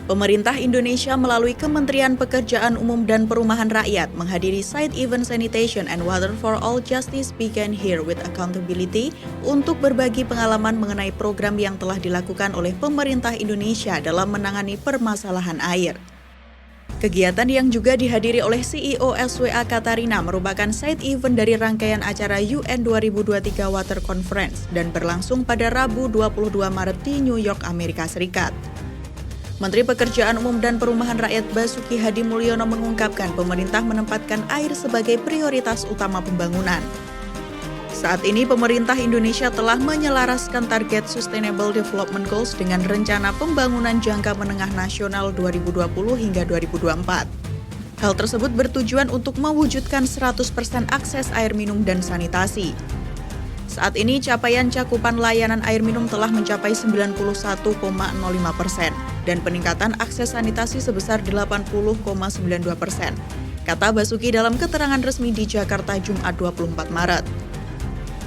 Pemerintah Indonesia melalui Kementerian Pekerjaan Umum dan Perumahan Rakyat menghadiri Side Event Sanitation and Water for All Justice Began Here with Accountability untuk berbagi pengalaman mengenai program yang telah dilakukan oleh pemerintah Indonesia dalam menangani permasalahan air. Kegiatan yang juga dihadiri oleh CEO SWA Katarina merupakan side event dari rangkaian acara UN 2023 Water Conference dan berlangsung pada Rabu 22 Maret di New York, Amerika Serikat. Menteri Pekerjaan Umum dan Perumahan Rakyat Basuki Hadi Mulyono mengungkapkan pemerintah menempatkan air sebagai prioritas utama pembangunan. Saat ini pemerintah Indonesia telah menyelaraskan target Sustainable Development Goals dengan rencana pembangunan jangka menengah nasional 2020 hingga 2024. Hal tersebut bertujuan untuk mewujudkan 100% akses air minum dan sanitasi. Saat ini capaian cakupan layanan air minum telah mencapai 91,05% dan peningkatan akses sanitasi sebesar 80,92%, kata Basuki dalam keterangan resmi di Jakarta Jumat 24 Maret.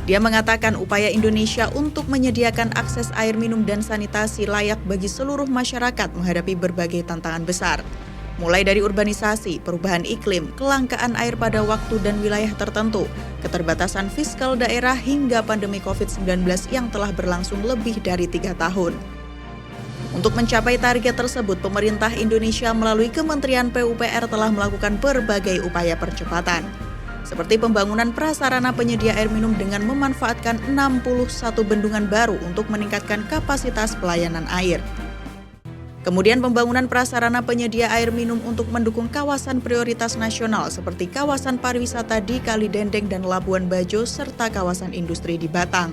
Dia mengatakan upaya Indonesia untuk menyediakan akses air minum dan sanitasi layak bagi seluruh masyarakat menghadapi berbagai tantangan besar, mulai dari urbanisasi, perubahan iklim, kelangkaan air pada waktu dan wilayah tertentu, keterbatasan fiskal daerah hingga pandemi COVID-19 yang telah berlangsung lebih dari 3 tahun. Untuk mencapai target tersebut, pemerintah Indonesia melalui Kementerian PUPR telah melakukan berbagai upaya percepatan, seperti pembangunan prasarana penyedia air minum dengan memanfaatkan 61 bendungan baru untuk meningkatkan kapasitas pelayanan air. Kemudian pembangunan prasarana penyedia air minum untuk mendukung kawasan prioritas nasional seperti kawasan pariwisata di Kali Dendeng dan Labuan Bajo serta kawasan industri di Batang.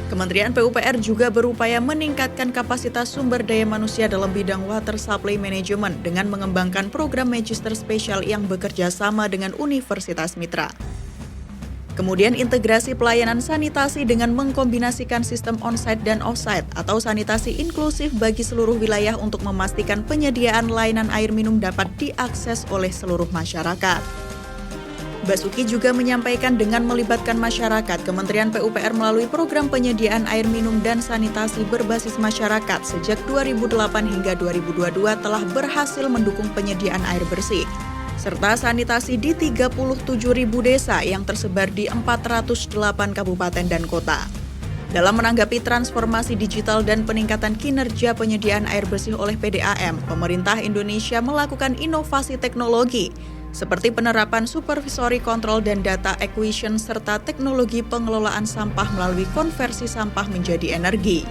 Kementerian PUPR juga berupaya meningkatkan kapasitas sumber daya manusia dalam bidang water supply management dengan mengembangkan program magister spesial yang bekerja sama dengan Universitas Mitra. Kemudian integrasi pelayanan sanitasi dengan mengkombinasikan sistem on-site dan off-site atau sanitasi inklusif bagi seluruh wilayah untuk memastikan penyediaan layanan air minum dapat diakses oleh seluruh masyarakat. Basuki juga menyampaikan dengan melibatkan masyarakat, Kementerian PUPR melalui program penyediaan air minum dan sanitasi berbasis masyarakat sejak 2008 hingga 2022 telah berhasil mendukung penyediaan air bersih, serta sanitasi di 37.000 desa yang tersebar di 408 kabupaten dan kota. Dalam menanggapi transformasi digital dan peningkatan kinerja penyediaan air bersih oleh PDAM, pemerintah Indonesia melakukan inovasi teknologi, seperti penerapan supervisory control dan data acquisition serta teknologi pengelolaan sampah melalui konversi sampah menjadi energi.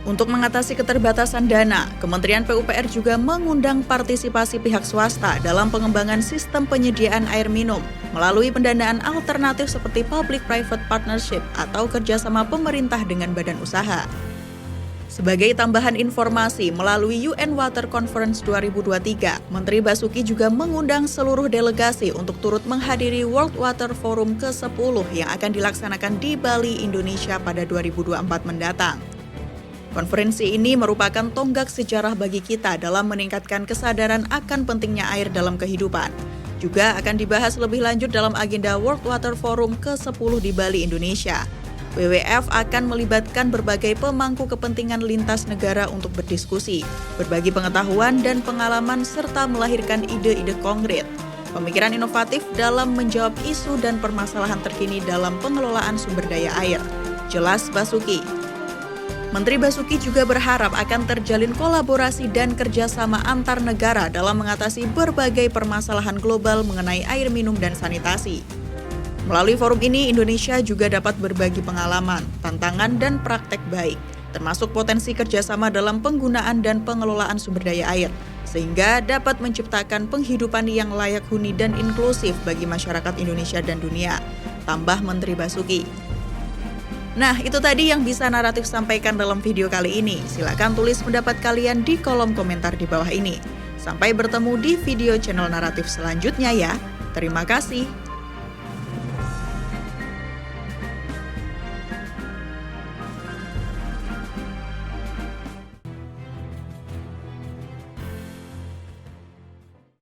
Untuk mengatasi keterbatasan dana, Kementerian PUPR juga mengundang partisipasi pihak swasta dalam pengembangan sistem penyediaan air minum melalui pendanaan alternatif seperti public-private partnership atau kerjasama pemerintah dengan badan usaha. Sebagai tambahan informasi, melalui UN Water Conference 2023, Menteri Basuki juga mengundang seluruh delegasi untuk turut menghadiri World Water Forum ke-10 yang akan dilaksanakan di Bali, Indonesia pada 2024 mendatang. Konferensi ini merupakan tonggak sejarah bagi kita dalam meningkatkan kesadaran akan pentingnya air dalam kehidupan. Juga akan dibahas lebih lanjut dalam agenda World Water Forum ke-10 di Bali, Indonesia. WWF akan melibatkan berbagai pemangku kepentingan lintas negara untuk berdiskusi, berbagi pengetahuan dan pengalaman serta melahirkan ide-ide konkret, pemikiran inovatif dalam menjawab isu dan permasalahan terkini dalam pengelolaan sumber daya air. Jelas Basuki. Menteri Basuki juga berharap akan terjalin kolaborasi dan kerjasama antar negara dalam mengatasi berbagai permasalahan global mengenai air minum dan sanitasi. Melalui forum ini, Indonesia juga dapat berbagi pengalaman, tantangan, dan praktek baik, termasuk potensi kerjasama dalam penggunaan dan pengelolaan sumber daya air, sehingga dapat menciptakan penghidupan yang layak huni dan inklusif bagi masyarakat Indonesia dan dunia, tambah Menteri Basuki. Nah, itu tadi yang bisa Naratif sampaikan dalam video kali ini. Silakan tulis pendapat kalian di kolom komentar di bawah ini. Sampai bertemu di video channel Naratif selanjutnya ya. Terima kasih.